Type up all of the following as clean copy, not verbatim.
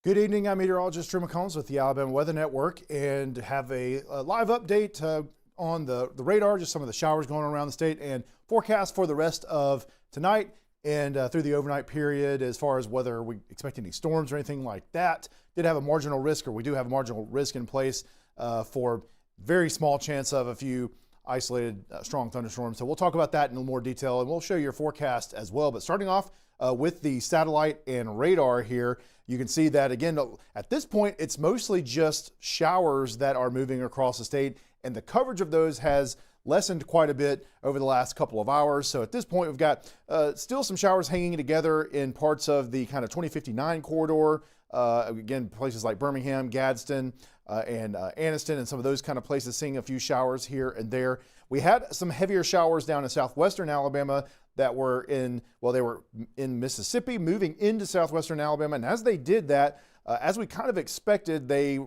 Good evening, I'm meteorologist Drew McCombs with the Alabama Weather Network and have a live update on the radar, just some of the showers going around the state and forecast for the rest of tonight and through the overnight period as far as whether we expect any storms or anything like that. Did have a marginal risk, or we do have a marginal risk in place for very small chance of a few isolated strong thunderstorms. So we'll talk about that in a little more detail and we'll show you your forecast as well. But starting off with the satellite and radar here, you can see that again, at this point, it's mostly just showers that are moving across the state, and the coverage of those has lessened quite a bit over the last couple of hours. So at this point, we've got still some showers hanging together in parts of the kind of 2059 corridor. Again, places like Birmingham, Gadsden, and Anniston, and some of those kind of places seeing a few showers here and there. We had some heavier showers down in southwestern Alabama that were they were in Mississippi, moving into southwestern Alabama. And as they did that, as we kind of expected, they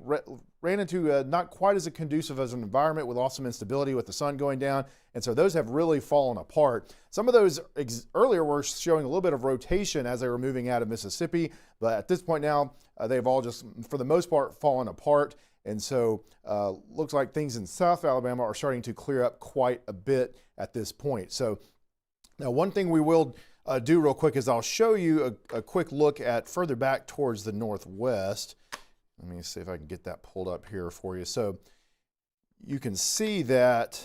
ran into not quite as conducive as an environment with awesome instability with the sun going down. And so those have really fallen apart. Some of those earlier were showing a little bit of rotation as they were moving out of Mississippi. But at this point now, they've all just, for the most part, fallen apart. And so looks like things in South Alabama are starting to clear up quite a bit at this point. So now one thing we will do real quick is I'll show you a quick look at further back towards the northwest. Let me see if I can get that pulled up here for you. So you can see that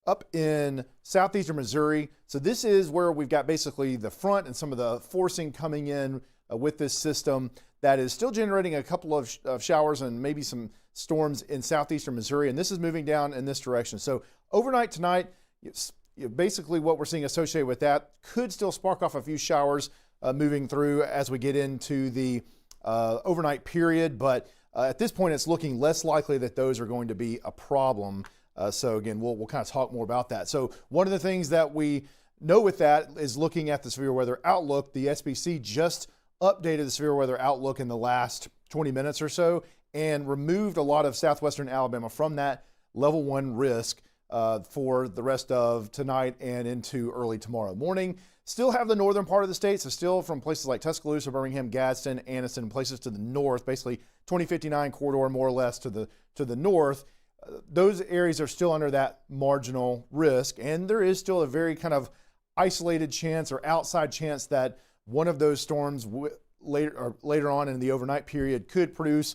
up in southeastern Missouri. So this is where we've got basically the front and some of the forcing coming in with this system that is still generating a couple of showers and maybe some storms in southeastern Missouri. And this is moving down in this direction. So overnight tonight, basically what we're seeing associated with that could still spark off a few showers moving through as we get into the overnight period. But at this point, it's looking less likely that those are going to be a problem. So again, we'll kind of talk more about that. So one of the things that we know with that is looking at the severe weather outlook. The SBC just updated the severe weather outlook in the last 20 minutes or so and removed a lot of southwestern Alabama from that level 1 risk for the rest of tonight and into early tomorrow morning. Still have the northern part of the state, so still from places like Tuscaloosa, Birmingham, Gadsden, Anniston, and places to the north, basically 2059 corridor more or less to the north. Those areas are still under that marginal risk, and there is still a very kind of isolated chance or outside chance that one of those storms later on in the overnight period could produce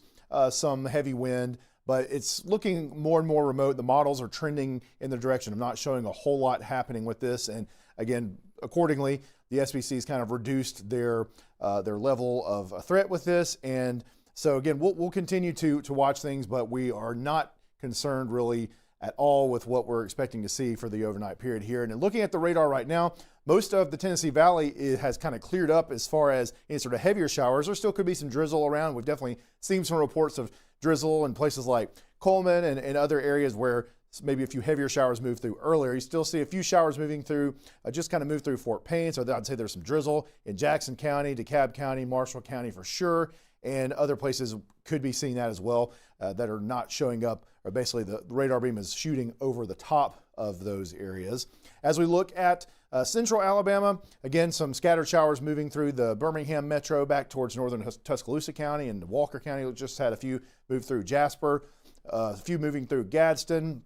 some heavy wind. But it's looking more and more remote. The models are trending in the direction of not showing a whole lot happening with this. And again, accordingly, the SBC has kind of reduced their level of threat with this. And so again, we'll continue to watch things, but we are not concerned really at all with what we're expecting to see for the overnight period here. And looking at the radar right now, most of the Tennessee Valley has kind of cleared up as far as any sort of heavier showers. There still could be some drizzle around. We've definitely seen some reports of drizzle in places like Coleman and other areas where maybe a few heavier showers moved through earlier. You still see a few showers moving through, just kind of moved through Fort Payne. So I'd say there's some drizzle in Jackson County, DeKalb County, Marshall County for sure. And other places could be seeing that as well that are not showing up, or basically the radar beam is shooting over the top of those areas. As we look at central Alabama, again, some scattered showers moving through the Birmingham metro back towards northern Tuscaloosa County and Walker County. We just had a few move through Jasper, a few moving through Gadsden,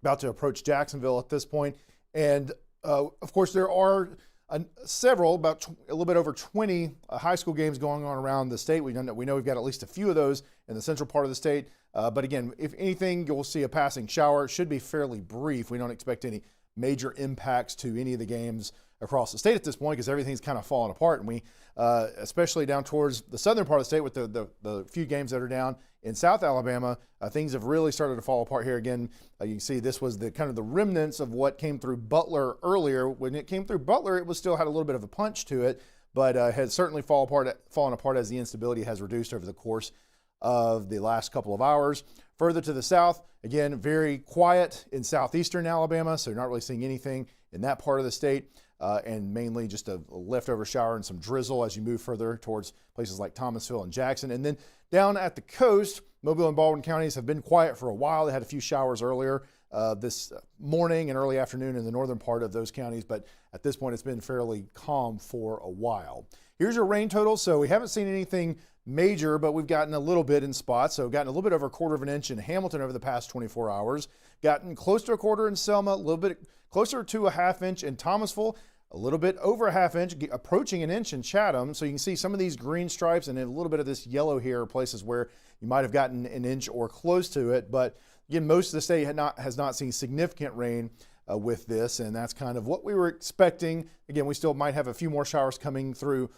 about to approach Jacksonville at this point. And of course, there are several, about a little bit over 20 high school games going on around the state. We know we've got at least a few of those in the central part of the state. But again, if anything, you'll see a passing shower. It should be fairly brief. We don't expect any major impacts to any of the games across the state at this point because everything's kind of falling apart. And we, especially down towards the southern part of the state with the few games that are down in South Alabama, things have really started to fall apart here. Again, you can see this was the kind of the remnants of what came through Butler earlier. When it came through Butler, it was still had a little bit of a punch to it, but has certainly fallen apart as the instability has reduced over the course of the last couple of hours. Further to the south, again, very quiet in southeastern Alabama, so you're not really seeing anything in that part of the state, and mainly just a leftover shower and some drizzle as you move further towards places like Thomasville and Jackson. And then down at the coast, Mobile and Baldwin counties have been quiet for a while. They had a few showers earlier, this morning and early afternoon in the northern part of those counties, but at this point it's been fairly calm for a while. Here's your rain total. So we haven't seen anything major, but we've gotten a little bit in spots. So gotten a little bit over 1/4 of an inch in Hamilton over the past 24 hours, gotten close to 1/4 in Selma, a little bit closer to a 1/2 inch in Thomasville, a little bit over a 1/2 inch, approaching an inch in Chatham. So you can see some of these green stripes and then a little bit of this yellow here are places where you might have gotten an inch or close to it. But again, most of the state has not seen significant rain with this, and that's kind of what we were expecting. Again, we still might have a few more showers coming through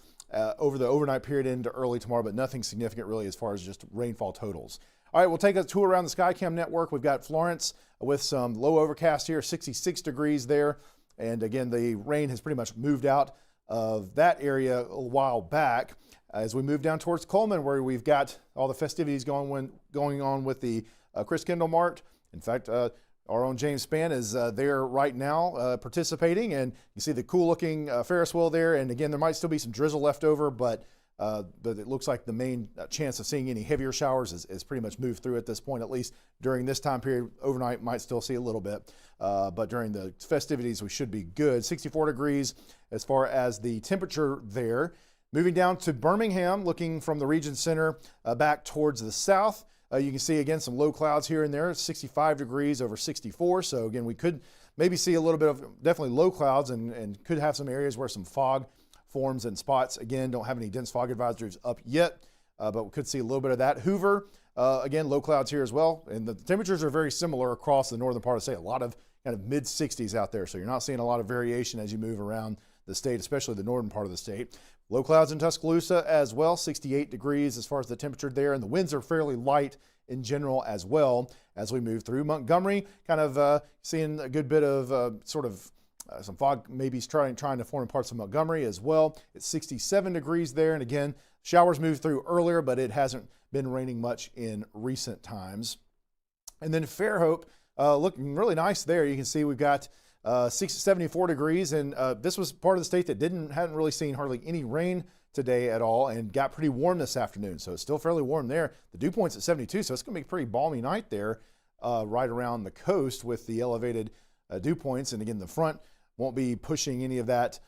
over the overnight period into early tomorrow, but nothing significant really as far as just rainfall totals. All right, we'll take a tour around the SkyCam network. We've got Florence with some low overcast here, 66 degrees there. And again, the rain has pretty much moved out of that area a while back. As we move down towards Coleman, where we've got all the festivities going on with the Chris Kendall Mart. In fact, our own James Spann is there right now participating, and you see the cool looking Ferris wheel there. And again, there might still be some drizzle left over, but it looks like the main chance of seeing any heavier showers is pretty much moved through at this point, at least during this time period. Overnight might still see a little bit, but during the festivities we should be good. 64 degrees as far as the temperature there. Moving down to Birmingham, looking from the region center back towards the south. You can see again some low clouds here and there, 65 degrees over 64. So again, we could maybe see a little bit of definitely low clouds and could have some areas where some fog forms and spots. Again, don't have any dense fog advisories up yet, but we could see a little bit of that. Hoover, again, low clouds here as well. And the temperatures are very similar across the northern part of the state. A lot of kind of mid 60s out there. So you're not seeing a lot of variation as you move around the state, especially the northern part of the state. Low clouds in Tuscaloosa as well, 68 degrees as far as the temperature there, and the winds are fairly light in general as well as we move through. Montgomery, kind of seeing a good bit of some fog maybe trying to form in parts of Montgomery as well. It's 67 degrees there, and again, showers moved through earlier, but it hasn't been raining much in recent times. And then Fairhope, looking really nice there. You can see we've got 74 degrees, and this was part of the state that hadn't really seen hardly any rain today at all, and got pretty warm this afternoon. So it's still fairly warm there. The dew point's at 72, so it's going to be a pretty balmy night there right around the coast with the elevated dew points. And again, the front won't be pushing any of that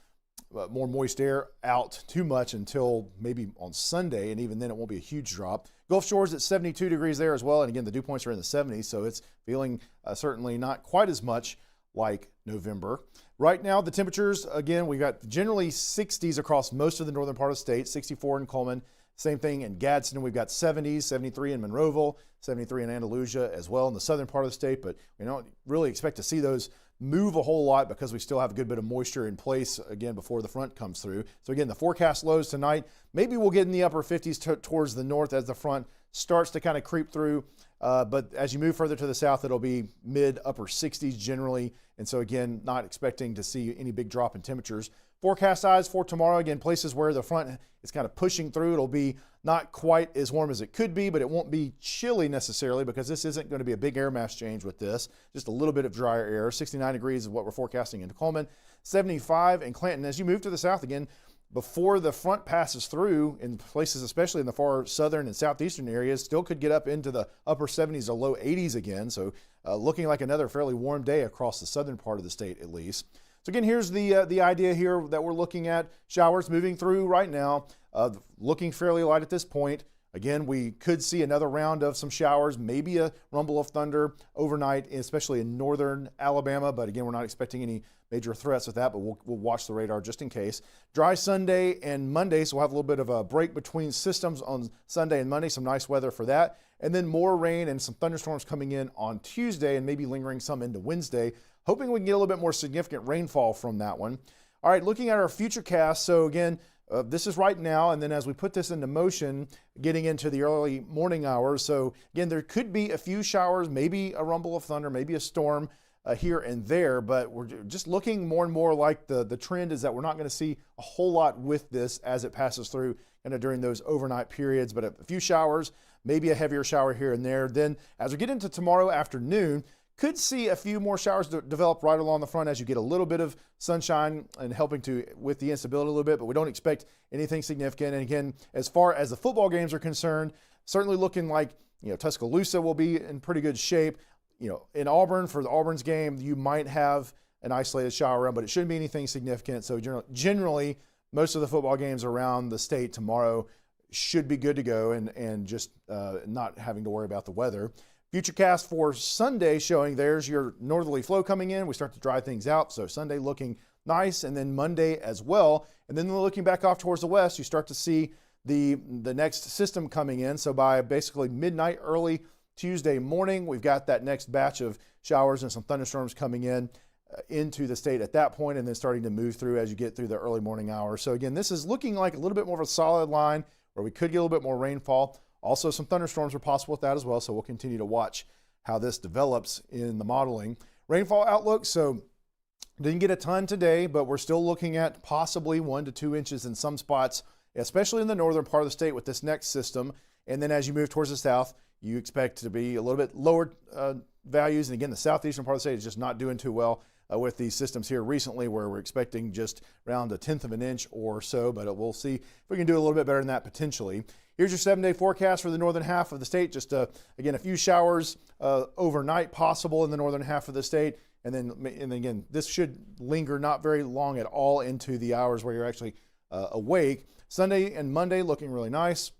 more moist air out too much until maybe on Sunday, and even then it won't be a huge drop. Gulf Shores at 72 degrees there as well, and again, the dew points are in the 70s, so it's feeling certainly not quite as much like November. Right now, the temperatures, again, we've got generally 60s across most of the northern part of the state, 64 in Coleman, same thing in Gadsden. We've got 70s, 73 in Monroeville, 73 in Andalusia as well in the southern part of the state, but we don't really expect to see those move a whole lot because we still have a good bit of moisture in place again before the front comes through. So again, the forecast lows tonight, maybe we'll get in the upper 50s towards the north as the front starts to kind of creep through. But as you move further to the south, it'll be mid upper 60s generally. And so again, not expecting to see any big drop in temperatures. Forecast eyes for tomorrow, again, places where the front is kind of pushing through. It'll be not quite as warm as it could be, but it won't be chilly necessarily because this isn't going to be a big air mass change with this. Just a little bit of drier air. 69 degrees is what we're forecasting in Coleman. 75 in Clanton. As you move to the south again, before the front passes through in places, especially in the far southern and southeastern areas, still could get up into the upper 70s or low 80s again. So looking like another fairly warm day across the southern part of the state at least. So again, here's the idea here that we're looking at. Showers moving through right now, looking fairly light at this point. Again, we could see another round of some showers, maybe a rumble of thunder overnight, especially in northern Alabama. But again, we're not expecting any major threats with that, but we'll watch the radar just in case. Dry Sunday and Monday, so we'll have a little bit of a break between systems on Sunday and Monday, some nice weather for that. And then more rain and some thunderstorms coming in on Tuesday and maybe lingering some into Wednesday. Hoping we can get a little bit more significant rainfall from that one. All right, looking at our future cast. So again, this is right now, and then as we put this into motion, getting into the early morning hours. So again, there could be a few showers, maybe a rumble of thunder, maybe a storm here and there, but we're just looking more and more like the trend is that we're not going to see a whole lot with this as it passes through kind of during those overnight periods, but a few showers, maybe a heavier shower here and there. Then as we get into tomorrow afternoon, could see a few more showers develop right along the front as you get a little bit of sunshine and helping with the instability a little bit, but we don't expect anything significant. And again, as far as the football games are concerned, certainly looking like Tuscaloosa will be in pretty good shape. in Auburn, for the Auburn's game, you might have an isolated shower around, but it shouldn't be anything significant. So generally, most of the football games around the state tomorrow should be good to go and just not having to worry about the weather. Futurecast for Sunday showing there's your northerly flow coming in. We start to dry things out. So Sunday looking nice, and then Monday as well. And then looking back off towards the west, you start to see the next system coming in. So by basically midnight, early Tuesday morning, we've got that next batch of showers and some thunderstorms coming in into the state at that point, and then starting to move through as you get through the early morning hours. So again, this is looking like a little bit more of a solid line where we could get a little bit more rainfall. Also, some thunderstorms are possible with that as well, so we'll continue to watch how this develops in the modeling. Rainfall outlook, so didn't get a ton today, but we're still looking at possibly 1 to 2 inches in some spots, especially in the northern part of the state with this next system. And then as you move towards the south, you expect to be a little bit lower values. And again, the southeastern part of the state is just not doing too well with these systems here recently, where we're expecting just around 1/10 of an inch or so, but we'll see if we can do a little bit better than that potentially. Here's your 7-day forecast for the northern half of the state. Just again, a few showers overnight possible in the northern half of the state. And then again, this should linger not very long at all into the hours where you're actually awake. Sunday and Monday looking really nice.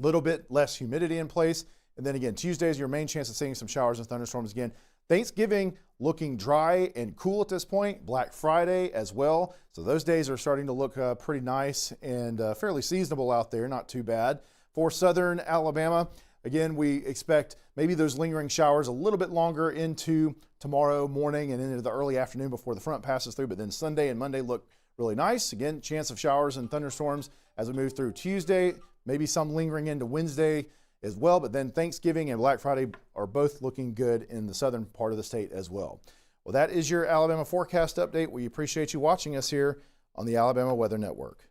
A little bit less humidity in place. And then again, Tuesday is your main chance of seeing some showers and thunderstorms again. Thanksgiving looking dry and cool at this point. Black Friday as well. So those days are starting to look pretty nice and fairly seasonable out there. Not too bad. For southern Alabama, again, we expect maybe those lingering showers a little bit longer into tomorrow morning and into the early afternoon before the front passes through. But then Sunday and Monday look really nice. Again, chance of showers and thunderstorms as we move through Tuesday. Maybe some lingering into Wednesday as well, but then Thanksgiving and Black Friday are both looking good in the southern part of the state as well. Well, that is your Alabama forecast update. We appreciate you watching us here on the Alabama Weather Network.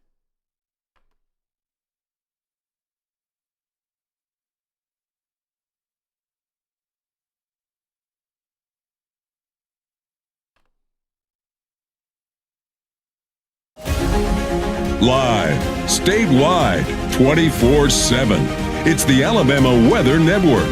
Live, statewide, 24/7. It's the Alabama Weather Network.